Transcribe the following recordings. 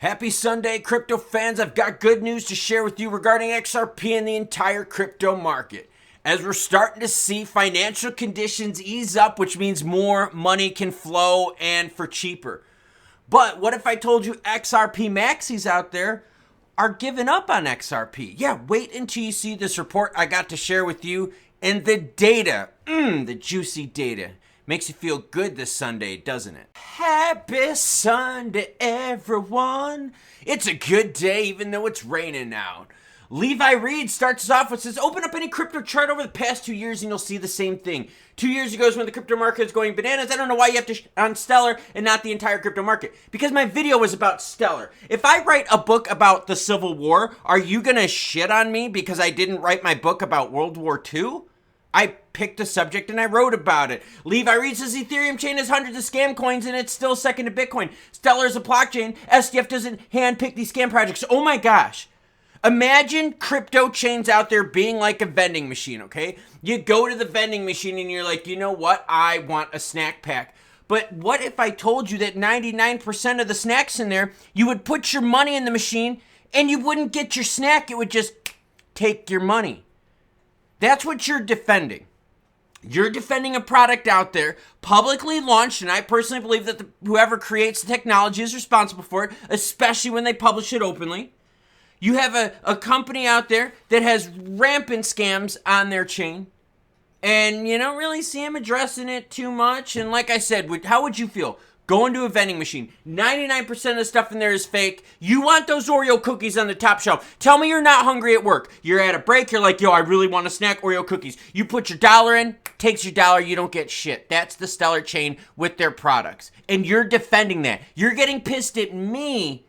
Happy Sunday, crypto fans. I've got good news to share with you regarding XRP and the entire crypto market. As we're starting to see financial conditions ease up, which means more money can flow and for cheaper. But what if I told you XRP maxis out there are giving up on XRP? Yeah, wait until you see this report I got to share with you and the data, the juicy data. Makes you feel good this Sunday, doesn't it? Happy Sunday, everyone. It's a good day, even though it's raining out. Levi Reed starts us off with says, open up any crypto chart over the past 2 years and you'll see the same thing. 2 years ago is when the crypto market is going bananas. I don't know why you have to on Stellar and not the entire crypto market. Because my video was about Stellar. If I write a book about the Civil War, are you going to shit on me because I didn't write my book about World War II? I picked a subject and I wrote about it. Levi Reed says Ethereum chain has hundreds of scam coins and it's still second to Bitcoin. Stellar is a blockchain. SDF doesn't handpick these scam projects. Oh my gosh. Imagine crypto chains out there being like a vending machine, okay? You go to the vending machine and you're like, you know what? I want a snack pack. But what if I told you that 99% of the snacks in there, you would put your money in the machine and you wouldn't get your snack. It would just take your money. That's what you're defending. You're defending a product out there, publicly launched, and I personally believe that whoever creates the technology is responsible for it, especially when they publish it openly. You have a company out there that has rampant scams on their chain, and you don't really see them addressing it too much. And like I said, how would you feel? Go into a vending machine. 99% of the stuff in there is fake. You want those Oreo cookies on the top shelf. Tell me you're not hungry at work. You're at a break. You're like, yo, I really want a snack, Oreo cookies. You put your dollar in, takes your dollar, you don't get shit. That's the Stellar chain with their products. And you're defending that. You're getting pissed at me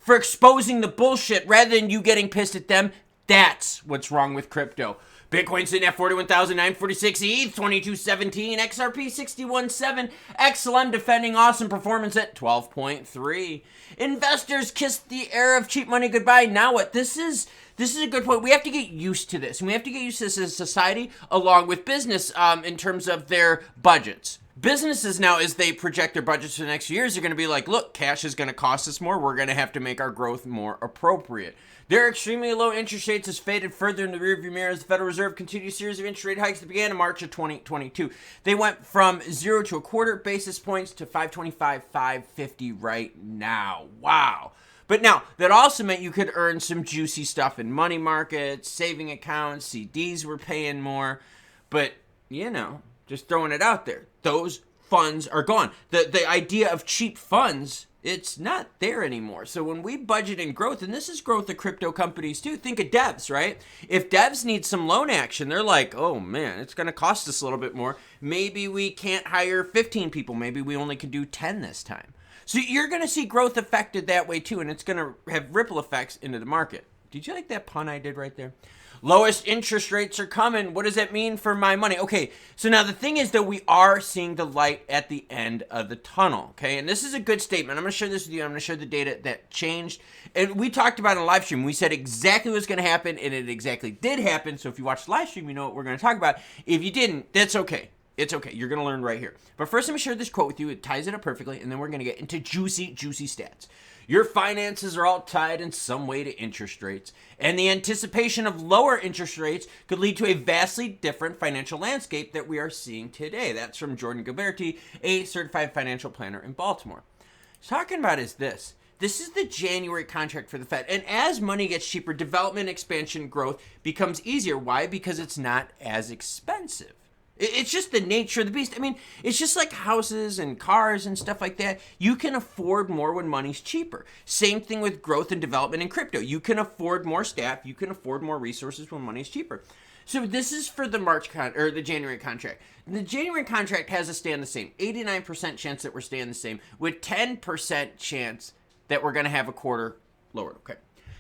for exposing the bullshit rather than you getting pissed at them. That's what's wrong with crypto. Bitcoin sitting at 41,946, ETH 2217, XRP 61.7, XLM defending awesome performance at 12.3. Investors kissed the era of cheap money goodbye. Now what? This is a good point. We have to get used to this. And we have to get used to this as a society along with business in terms of their budgets. Businesses now, as they project their budgets for the next few years, are going to be like, look, cash is going to cost us more. We're going to have to make our growth more appropriate. Their extremely low interest rates has faded further in the rearview mirror as the Federal Reserve continued a series of interest rate hikes that began in March of 2022. They went from 0 to a quarter basis points to 525, 550 right now. Wow. But now, that also meant you could earn some juicy stuff in money markets, saving accounts, CDs were paying more. But, you know, just throwing it out there, those funds are gone. The idea of cheap funds, it's not there anymore. So when we budget in growth, and this is growth of crypto companies too, think of devs, right? If devs need some loan action, they're like, oh man, it's going to cost us a little bit more. Maybe we can't hire 15 people. Maybe we only can do 10 this time. So you're going to see growth affected that way too, and it's going to have ripple effects into the market. Did you like that pun I did right there? Lowest interest rates are coming. What does that mean for my money? Okay, so now the thing is that we are seeing the light at the end of the tunnel, okay? And this is a good statement. I'm going to share this with you. I'm going to share the data that changed. And we talked about it in a live stream. We said exactly what's going to happen, and it exactly did happen. So if you watched the live stream, you know what we're going to talk about. If you didn't, that's okay. It's okay. You're going to learn right here. But first, let me share this quote with you. It ties it up perfectly, and then we're going to get into juicy stats. Your finances are all tied in some way to interest rates, and the anticipation of lower interest rates could lead to a vastly different financial landscape that we are seeing today. That's from Jordan Gilberti, a certified financial planner in Baltimore. What I'm talking about is this. This is the January contract for the Fed, and as money gets cheaper, development, expansion, growth becomes easier. Why? Because it's not as expensive. It's just the nature of the beast. I mean, it's just like houses and cars and stuff like that. You can afford more when money's cheaper. Same thing with growth and development in crypto. You can afford more staff. You can afford more resources when money's cheaper. So this is for the the January contract. The January contract has us staying the same. 89% chance that we're staying the same, with 10% chance that we're going to have a quarter lowered. Okay.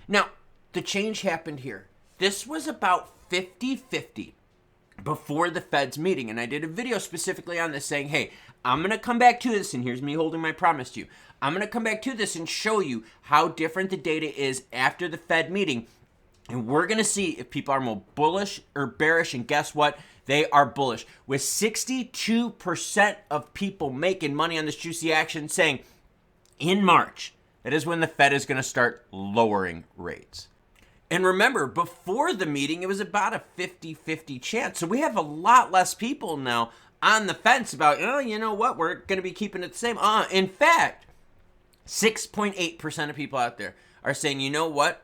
Now, the change happened here. This was about 50-50. Before the Fed's meeting, and I did a video specifically on this saying, hey, I'm going to come back to this, and here's me holding my promise to you. I'm going to come back to this and show you how different the data is after the Fed meeting, and we're going to see if people are more bullish or bearish, and guess what? They are bullish, with 62% of people making money on this juicy action saying, in March, That is when the Fed is going to start lowering rates. And remember, before the meeting, it was about a 50-50 chance. So we have a lot less people now on the fence about, oh, you know what, we're going to be keeping it the same. In fact, 6.8% of people out there are saying, you know what,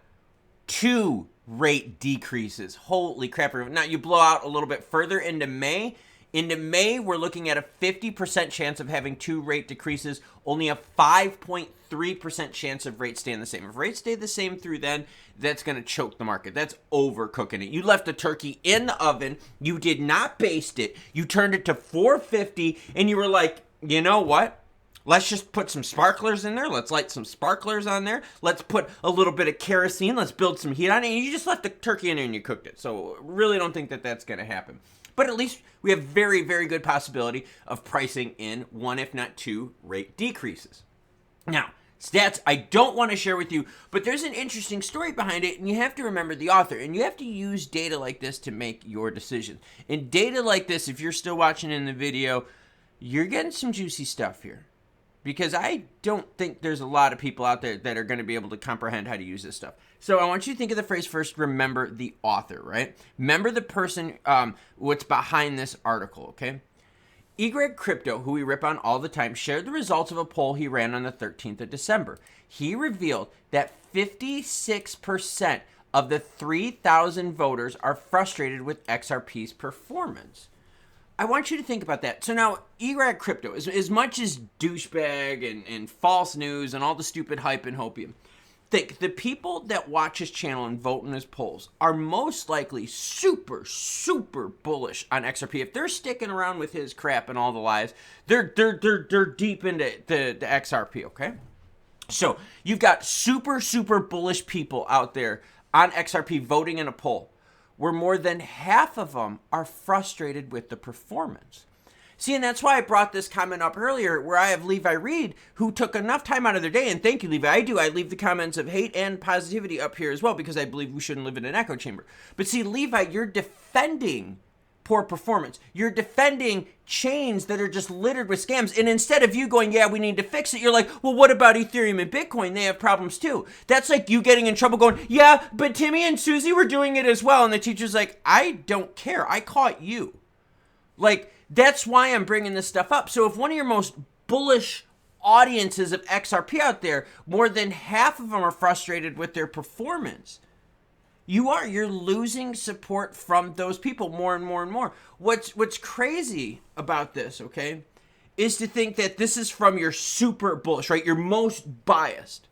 2 rate decreases. Holy crap. Now you blow out a little bit further into May. Into May, we're looking at a 50% chance of having 2 rate decreases, only a 5.3% chance of rates staying the same. If rates stay the same through then, that's going to choke the market. That's overcooking it. You left the turkey in the oven. You did not baste it. You turned it to 450, and you were like, you know what? Let's just put some sparklers in there. Let's light some sparklers on there. Let's put a little bit of kerosene. Let's build some heat on it. And you just left the turkey in there and you cooked it. So really don't think that that's going to happen. But at least we have very, very good possibility of pricing in 1, if not 2, rate decreases. Now, stats I don't want to share with you, but there's an interesting story behind it, and you have to remember the author, and you have to use data like this to make your decision. And data like this, if you're still watching in the video, you're getting some juicy stuff here. Because I don't think there's a lot of people out there that are going to be able to comprehend how to use this stuff. So I want you to think of the phrase first, remember the author, right? Remember the person, what's behind this article, okay? Greg Crypto, who we rip on all the time, shared the results of a poll he ran on the 13th of December. He revealed that 56% of the 3,000 voters are frustrated with XRP's performance. I want you to think about that. So now, Greg Crypto, as much as douchebag and false news and all the stupid hype and hopium, think the people that watch his channel and vote in his polls are most likely super, super bullish on XRP. If they're sticking around with his crap and all the lies, they're deep into the XRP, okay? So you've got super, super bullish people out there on XRP voting in a poll, where more than half of them are frustrated with the performance. See, and that's why I brought this comment up earlier, where I have Levi Reed, who took enough time out of their day, and thank you, Levi, I leave the comments of hate and positivity up here as well, because I believe we shouldn't live in an echo chamber. But see, Levi, you're defending poor performance. You're defending chains that are just littered with scams. And instead of you going, yeah, we need to fix it, you're like, well, what about Ethereum and Bitcoin? They have problems too. That's like you getting in trouble going, yeah, but Timmy and Susie were doing it as well. And the teacher's like, I don't care. I caught you. Like, that's why I'm bringing this stuff up. So if one of your most bullish audiences of XRP out there, more than half of them are frustrated with their performance, you're losing support from those people more and more and more. What's crazy about this, okay, is to think that this is from your super bullish, right? Your most biased.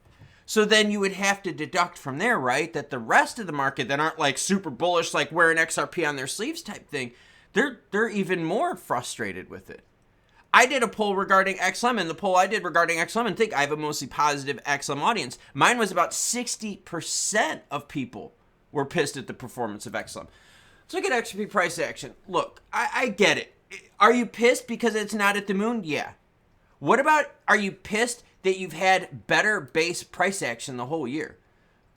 So then you would have to deduct from there, right, that the rest of the market that aren't like super bullish, like wearing XRP on their sleeves type thing, they're even more frustrated with it. I did a poll regarding XLM, and the poll I did regarding XLM, and think I have a mostly positive XLM audience. Mine was about 60% of people were pissed at the performance of XLM. Let's look at XRP price action. Look, I get it. Are you pissed because it's not at the moon? Yeah. What about, are you pissed that you've had better base price action the whole year?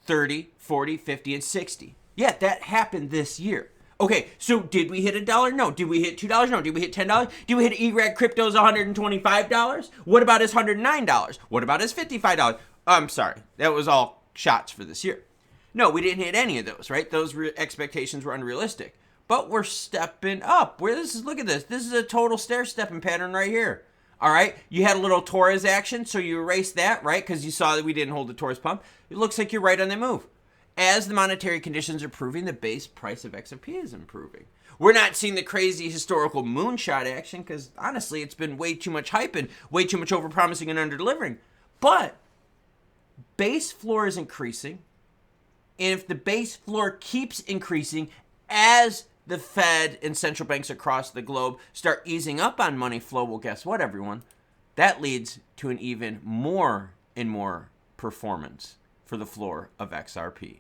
30, 40, 50, and 60. Yeah, that happened this year. Okay, so did we hit $1? No. Did we hit $2? No. Did we hit $10? Did we hit Greg Crypto's $125? What about his $109? What about his $55? I'm sorry. That was all shots for this year. No, we didn't hit any of those, right? Those expectations were unrealistic. But we're stepping up. Look at this. This is a total stair-stepping pattern right here. All right? You had a little Torres action, so you erased that, right? Because you saw that we didn't hold the Torres pump. It looks like you're right on the move. As the monetary conditions are improving, the base price of XRP is improving. We're not seeing the crazy historical moonshot action because, honestly, it's been way too much hype and way too much overpromising and under-delivering. But base floor is increasing. And if the base floor keeps increasing as the Fed and central banks across the globe start easing up on money flow, well, guess what, everyone? That leads to an even more and more performance for the floor of XRP.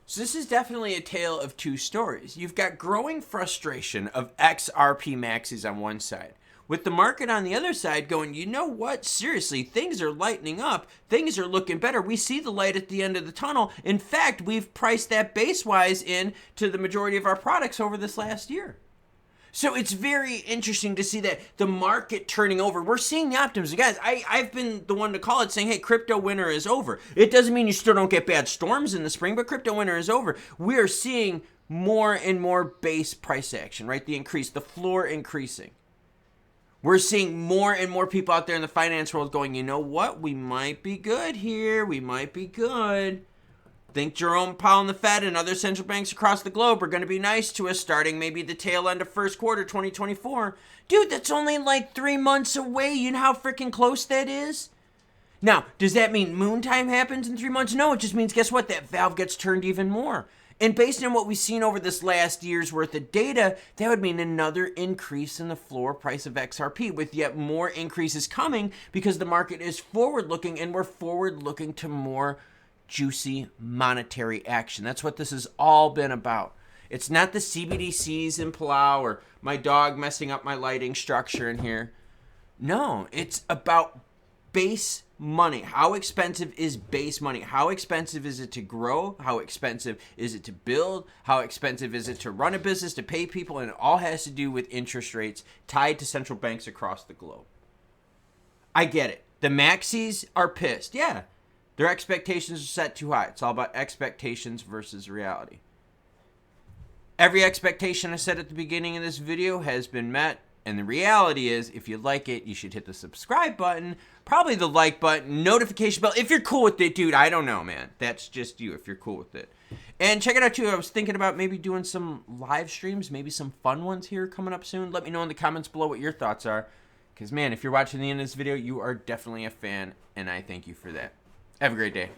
So this is definitely a tale of two stories. You've got growing frustration of XRP maxis on one side, with the market on the other side going, you know what, seriously, things are lightening up. Things are looking better. We see the light at the end of the tunnel. In fact, we've priced that base-wise in to the majority of our products over this last year. So it's very interesting to see that the market turning over. We're seeing the optimism. Guys, I've been the one to call it, saying, hey, crypto winter is over. It doesn't mean you still don't get bad storms in the spring, but crypto winter is over. We are seeing more and more base price action, right? The floor increasing. We're seeing more and more people out there in the finance world going, you know what? We might be good here. We might be good. Think Jerome Powell and the Fed and other central banks across the globe are going to be nice to us starting maybe the tail end of first quarter 2024. Dude, that's only like 3 months away. You know how freaking close that is? Now, does that mean moon time happens in 3 months? No, it just means, guess what? That valve gets turned even more. And based on what we've seen over this last year's worth of data, that would mean another increase in the floor price of XRP, with yet more increases coming because the market is forward-looking, and we're forward-looking to more juicy monetary action. That's what this has all been about. It's not the CBDCs in Palau or my dog messing up my lighting structure in here. No, it's about base money. How expensive is base money? How expensive is it to grow? How expensive is it to build? How expensive is it to run a business, to pay people? And it all has to do with interest rates tied to central banks across the globe. I get it. The maxis are pissed. Yeah. Their expectations are set too high. It's all about expectations versus reality. Every expectation I said at the beginning of this video has been met. And the reality is, if you like it, you should hit the subscribe button, probably the like button, notification bell. If you're cool with it, dude, I don't know, man. That's just you if you're cool with it. And check it out, too. I was thinking about maybe doing some live streams, maybe some fun ones here coming up soon. Let me know in the comments below what your thoughts are. Because, man, if you're watching the end of this video, you are definitely a fan, and I thank you for that. Have a great day.